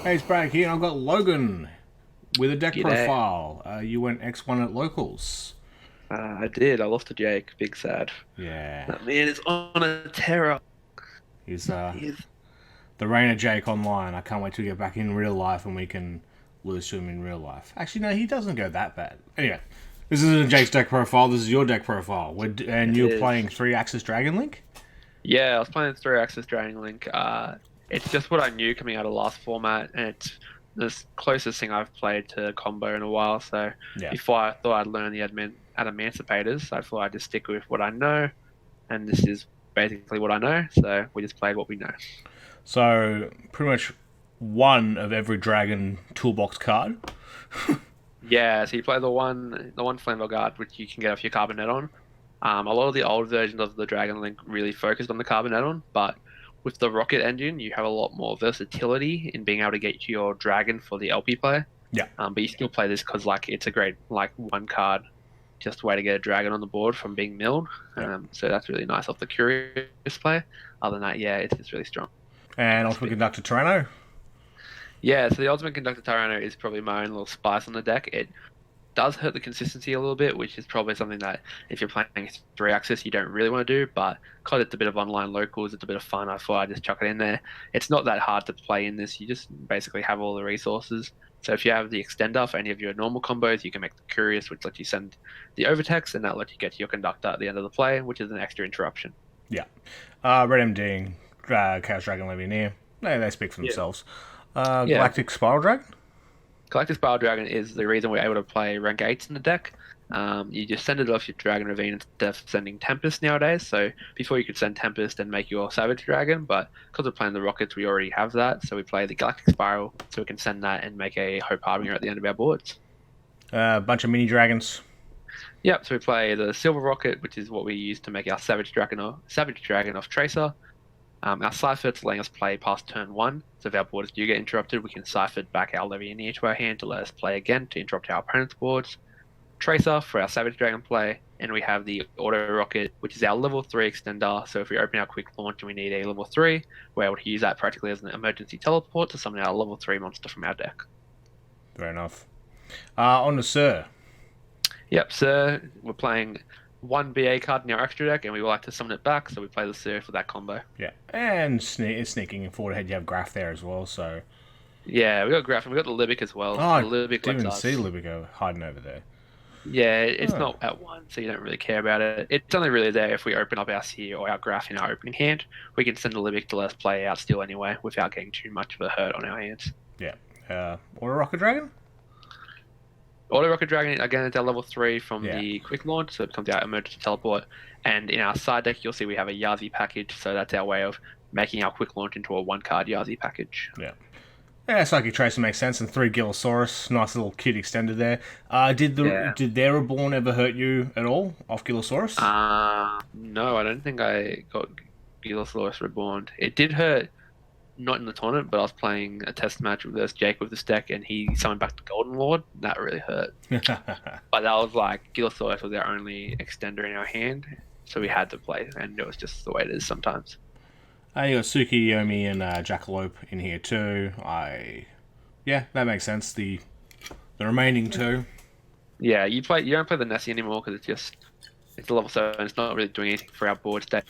Hey, it's Brad here, and I've got Logan with a deck G'day. profile. You went X1 at locals. I did. I lost to Jake. Big sad. Yeah, That man is on a terror. he's He's the reign of Jake online. I can't wait to get back in real life and we can lose to him in real life. Actually, no, he doesn't go that bad. Anyway, this isn't Jake's deck profile. This is your deck profile. And it you're is. playing 3 Axis Dragon Link. Yeah, I was playing Three Axis Dragon Link. It's just what I knew coming out of last format, and it's the closest thing I've played to combo in a while. So Yeah. before I thought I'd learn the Emancipators, I thought I'd just stick with what I know, and this is basically what I know. So we just played what we know. So pretty much one of every dragon toolbox card. Yeah, so you play the one Flammable Guard, which you can get off your Carbonet on. A lot of the old versions of the Dragon Link really focused on the Carbonet on, but with the Rocket engine, you have a lot more versatility in being able to get your Dragon for the LP play. Yeah. But you still play this because like it's a great like one card, just way to get a Dragon on the board from being milled. Yeah. So that's really nice off the Curious play. Other than that, yeah, it's really strong. And Ultimate Conductor Tyranno. Yeah, so the Ultimate Conductor Tyranno is probably my own little spice on the deck. It does hurt the consistency a little bit, which is probably something that if you're playing 3 Axis, you don't really want to do. But because it's a bit of online locals, it's a bit of fun. I thought I'd just chuck it in there. It's not that hard to play in this. You just basically have all the resources. So if you have the extender for any of your normal combos, you can make the Curious, which lets you send the Overtext, and that lets you get to your Conductor at the end of the play, which is an extra interruption. Yeah. Red MD, Chaos Dragon Levianeer. They speak for Yeah. themselves. Yeah, Galactic Spiral Dragon. Collective Spiral Dragon is the reason we're able to play rank 8s in the deck. You just send it off your Dragon Ravine instead of sending Tempest nowadays. So before you could send Tempest and make your Savage Dragon, but because we're playing the Rockets, we already have that. So we play the Galactic Spiral, so we can send that and make a Hope Harbinger at the end of our boards. A bunch of mini dragons. Yep, so we play the Silver Rocket, which is what we use to make our Savage Dragon off Tracer. Our Cypher's letting us play past turn 1, so if our borders do get interrupted, we can Cypher back our Levianeer to our hand to let us play again to interrupt our opponent's boards. Tracer for our Savage Dragon play, and we have the Auto Rocket, which is our level 3 extender, so if we open our Quick Launch and we need a level 3, we're able to use that practically as an emergency teleport to summon our level 3 monster from our deck. Fair enough. On to Sir. Yep, so we're playing one BA card in our extra deck, and we like to summon it back, so we play the Sir for that combo. Yeah. And sneaking forward ahead, you have Graph there as well, so. Yeah, we got Graph, and we got the Libic as well. Oh, I The Libic didn't lets even see us. Libico hiding over there. Yeah, it's Oh. not at one, so you don't really care about it. It's only really there if we open up our Seer or our Graph in our opening hand. We can send a Libic to let us play out still anyway without getting too much of a hurt on our hands. Yeah. Auto Rocket Dragon? Auto Rocket Dragon, again, it's our level 3 from Yeah. the Quick Launch, so it becomes our emergency teleport. And in our side deck, you'll see we have a Yazi package, so that's our way of making our Quick Launch into a one-card Yazi package. Yeah. Yeah, Psychic Tracer makes sense, and 3 Gillosaurus. Nice little cute extender there. Yeah. Did their Reborn ever hurt you at all off Gillosaurus? No, I don't think I got Gillosaurus Reborn. It did hurt, not in the tournament, but I was playing a test match with Jake with this deck, and he summoned back the Golden Lord. That really hurt. But that was like Gillosaurus was our only extender in our hand, so we had to play, and it was just the way it is sometimes. You got Suki, Yomi, and Jackalope in here too. Yeah, that makes sense. The remaining two. Yeah, you don't play the Nessie anymore because it's a level 7. It's not really doing anything for our board state.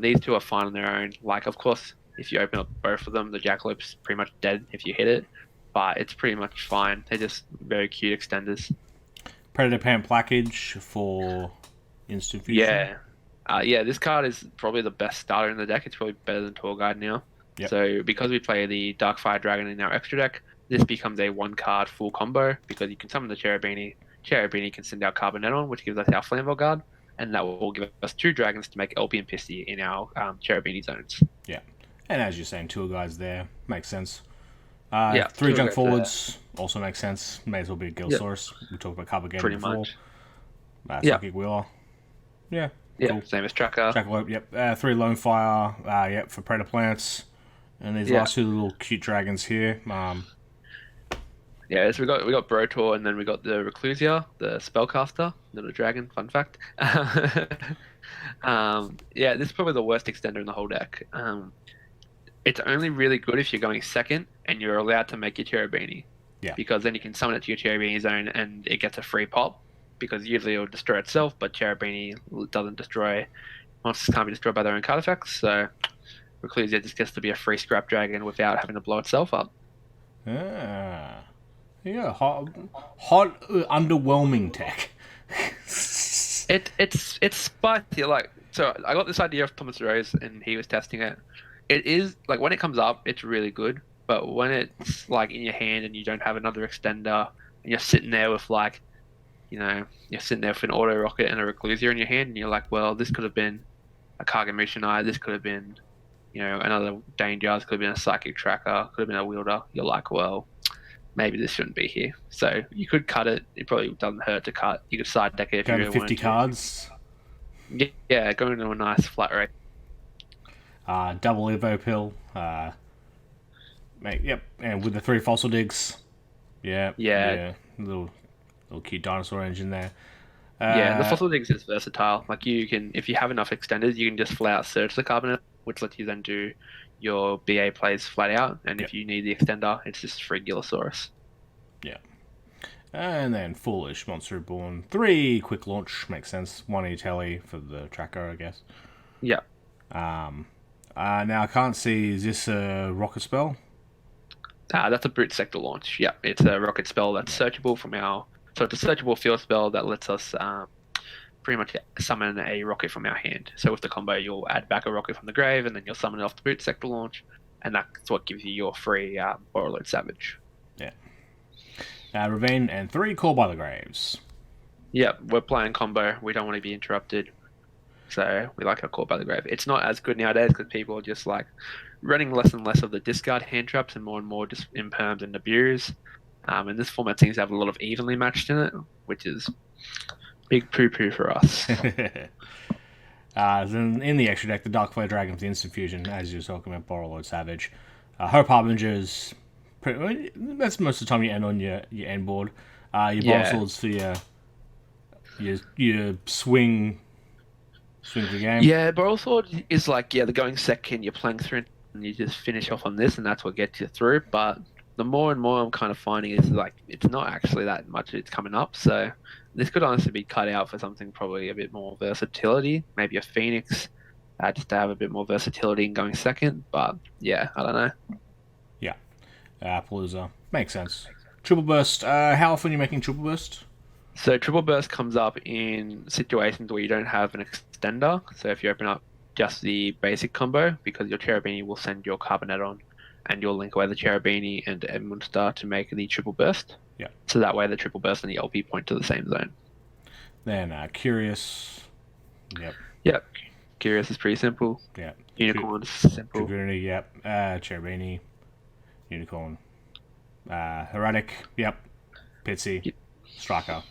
These two are fine on their own. Like, of course, if you open up both of them, the Jackalope's pretty much dead if you hit it, but it's pretty much fine. They're just very cute extenders. Predator Pant Plackage for instant fusion. Yeah, this card is probably the best starter in the deck. It's probably better than Tour Guide now. Yep. So because we play the Darkfire Dragon in our extra deck, this becomes a one-card full combo because you can summon the Cherubini. Cherubini can send our Carboneton, which gives us our Flamvell Guard, and that will give us 2 dragons to make LP and Pissy in our Cherubini zones. Yeah. And as you're saying, 2 guys there. Makes sense. Yeah, 3 two junk guys forwards also makes sense. May as well be a Yep, Gilsaurus. We talked about Carbogator pretty before. much. Yeah, Psychic Wheeler. Yeah. yeah, Cool. same as Tracker. Jackalope, yep. 3 Lone Fire, yep, for Predator Plants. And these Yeah, last 2 little cute dragons here. yeah. So we got Brotor, and then we got the Reclusia, the Spellcaster, little dragon. Fun fact. Yeah, this is probably the worst extender in the whole deck. it's only really good if you're going second and you're allowed to make your Cherubini. Yeah. Because then you can summon it to your Cherubini zone and it gets a free pop. Because usually it'll destroy itself, but Cherubini doesn't destroy. Monsters can't be destroyed by their own card effects, so Reclusia just gets to be a free scrap dragon without having to blow itself up. Ah. Yeah, hot underwhelming tech. It's spicy. Like, so I got this idea of Thomas Rose, and he was testing it. It is like when it comes up, it's really good. But when it's like in your hand and you don't have another extender, and you're sitting there with like, you're sitting there with an auto rocket and a Reclusia in your hand, and you're like, well, this could have been a Kagamusha Knight, this could have been, another Danger, this could have been a Psychic Tracker, could have been a Wielder. You're like, well, maybe this shouldn't be here. So you could cut it. It probably doesn't hurt to cut. You could side deck it if Go you to really 50 wanted cards. to. Yeah, go into a nice flat rate. Double Evo Pill. Yep, and with the 3 Fossil Digs. Yeah. Little cute dinosaur engine there. Yeah, the Fossil Digs is versatile. Like you can, if you have enough extenders, you can just flat out search the Carbonate, which lets you then do your BA plays flat out. And if you need the extender, it's just free Gillosaurus. Yeah. And then Foolish, Monster Reborn. 3 quick launch, makes sense. 1 E-Telly for the tracker, I guess. Yeah. Now I can't see, is this a rocket spell? That's a Brute Sector launch. Yeah, it's a rocket spell that's searchable from our. So it's a searchable field spell that lets us pretty much summon a rocket from our hand. So with the combo, you'll add back a rocket from the grave, and then you'll summon it off the Brute Sector launch, and that's what gives you your free Borreload Savage. Yeah. Ravine and 3 Call by the Graves. Yep, we're playing combo. We don't want to be interrupted. So we like our Call by the Grave. It's not as good nowadays because people are just like running less and less of the discard hand traps and more just imperms and Nibiru's. And this format seems to have a lot of evenly matched in it, which is big poo-poo for us. In the extra deck, the Dark Flare Dragon with the Instant Fusion, as you were talking about, Borreload Savage. Hope Harbingers, that's most of the time you end on your end board. Your Borrow Swords for your swing the game. Yeah, Borrow Sword is like, the going second, you're playing through and you just finish off on this and that's what gets you through. But the more and more I'm kind of finding is like, it's not actually that much it's coming up. So this could honestly be cut out for something probably a bit more versatility, maybe a Phoenix, just to have a bit more versatility in going second. But yeah, I don't know. Yeah. Palooza. Makes sense. Triple Burst. How often are you making Triple Burst? So Triple Burst comes up in situations where you don't have an extender. So if you open up just the basic combo, because your Cherubini will send your Carboneton and you'll link away the Cherubini and Edmundstar to make the Triple Burst. Yeah. So that way the Triple Burst and the LP point to the same zone. Then Curious. Yep. Yep. Curious is pretty simple. Yeah. Unicorn is simple. Dragoon, yep. Cherubini. Unicorn. Heretic, yep. Pitsy. Yep. Striker.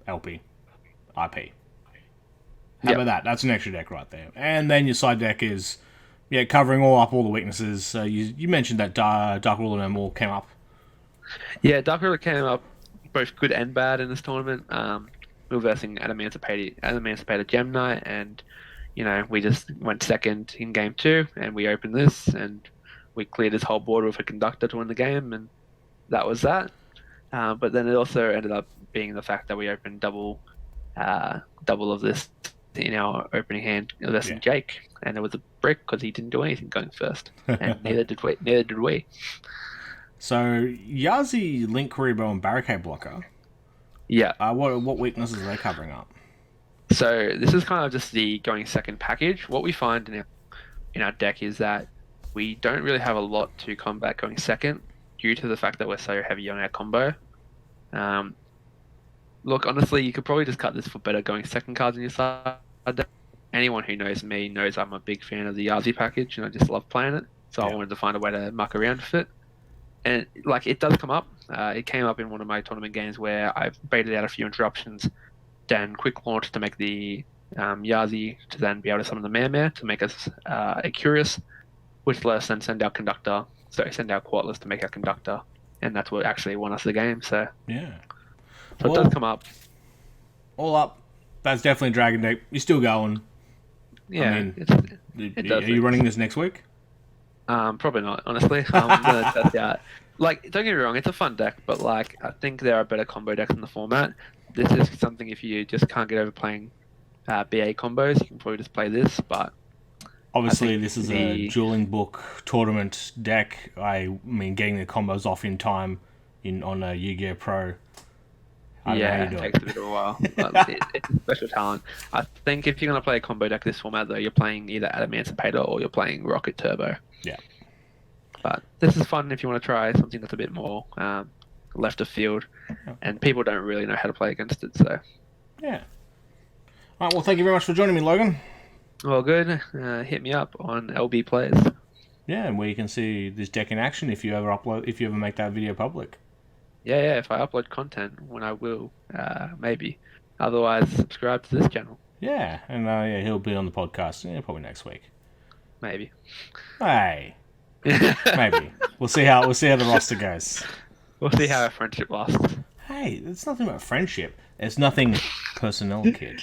LP. IP. How about that? That's an extra deck right there. And then your side deck is, covering all the weaknesses. You mentioned that Dark Ruler No More came up. Yeah, Dark Ruler came up both good and bad in this tournament. We were versing Emancipated Gem Knight, and we just went second in game 2, and we opened this, and we cleared his whole board with a Conductor to win the game, and that was that. But then it also ended up being the fact that we opened double of this in our opening hand versus Jake, and it was a brick because he didn't do anything going first, and neither did we. So Yazi, Link Kuribo, and Barricade Blocker. Yeah. What weaknesses are they covering up? So this is kind of just the going second package. What we find in our deck is that we don't really have a lot to combat going second due to the fact that we're so heavy on our combo. Look, honestly, you could probably just cut this for better going second cards in your side deck. Anyone who knows me knows I'm a big fan of the Yazi package, and I just love playing it. So I wanted to find a way to muck around with it. And it does come up. It came up in one of my tournament games where I've baited out a few interruptions, then quick launch to make the Yazi to then be able to summon the Mare to make us a Curious, which let us then send our Quartless to make our Conductor, and that's what actually won us the game. So it does come up. All up, that's definitely Dragon deck. You're still going. Yeah, are you running this next week? Probably not, honestly. I'm gonna test out. Like, don't get me wrong, it's a fun deck, but like, I think there are better combo decks in the format. This is something if you just can't get over playing BA combos, you can probably just play this. But Obviously, think this is a dueling book tournament deck. I mean, getting the combos off in time on a Yu-Gi-Oh! Pro. I don't know how yeah, you do it takes it. a bit of a while. But it's a special talent. I think if you're gonna play a combo deck this format, though, you're playing either Adamancipator or you're playing Rocket Turbo. Yeah. But this is fun if you want to try something that's a bit more left of field, and people don't really know how to play against it. So, Yeah. All right. Well, thank you very much for joining me, Logan. well, good. Hit me up on LB Plays. Yeah, and where you can see this deck in action if you ever make that video public. Yeah. If I upload content, when I will, maybe. Otherwise, subscribe to this channel. Yeah, and yeah, he'll be on the podcast. Yeah, probably next week. Maybe. Hey, maybe we'll see how the roster goes. We'll see how our friendship lasts. Hey, it's nothing about friendship. It's nothing personnel, kid.